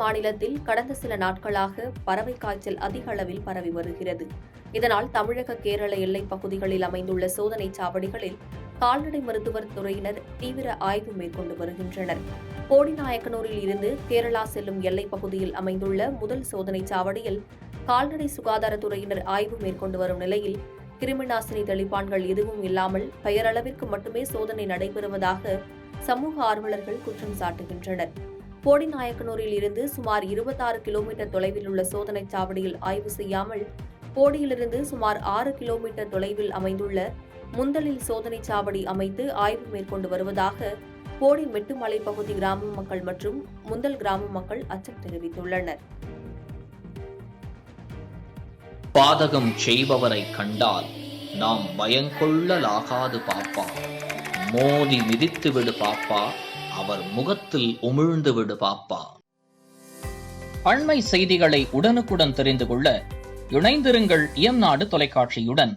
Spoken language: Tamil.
மாநிலத்தில் கடந்த சில நாட்களாக பறவை காய்ச்சல் அதிக அளவில் பரவி வருகிறது. இதனால் தமிழக கேரள எல்லைப் பகுதிகளில் அமைந்துள்ள சோதனைச் சாவடிகளில் கால்நடை மருத்துவர் துறையினர் தீவிர ஆய்வு மேற்கொண்டு வருகின்றனர். போடிநாயக்கனூரில் இருந்து கேரளா செல்லும் எல்லைப் பகுதியில் அமைந்துள்ள முதல் சோதனைச் சாவடியில் கால்நடை சுகாதாரத்துறையினர் ஆய்வு மேற்கொண்டு வரும் நிலையில் கிருமிநாசினி தெளிப்பான்கள் எதுவும் இல்லாமல் பெயரளவிற்கு மட்டுமே சோதனை நடைபெறுவதாக சமூக ஆர்வலர்கள் குற்றம் சாட்டுகின்றனர். போடிநாயக்கனூரில் இருந்து சுமார் 26 கிலோமீட்டர் தொலைவில் உள்ள சோதனைச் சாவடியில் ஆய்வு செய்யாமல் போடியிலிருந்து சுமார் 6 கிலோமீட்டர் தொலைவில் அமைந்துள்ள முந்தலில் சோதனைச் சாவடி அமைத்து ஆய்வு மேற்கொண்டு வருவதாக போடி மெட்டுமலை பகுதி கிராம மக்கள் மற்றும் முந்தல் கிராம மக்கள் அச்சம் தெரிவித்துள்ளனர். பாதகம் செய்பவரை கண்டால் நாம் பயங்கொள்ளலாகாது பாப்பா, மோதி மிதித்து விடு பாப்பா, அவர் முகத்தில் உமிழ்ந்து விடு பாப்பா. அண்மை செய்திகளை உடனுக்குடன் தெரிந்து கொள்ள இணைந்திருங்கள் இயம்நாடு தொலைக்காட்சியுடன்.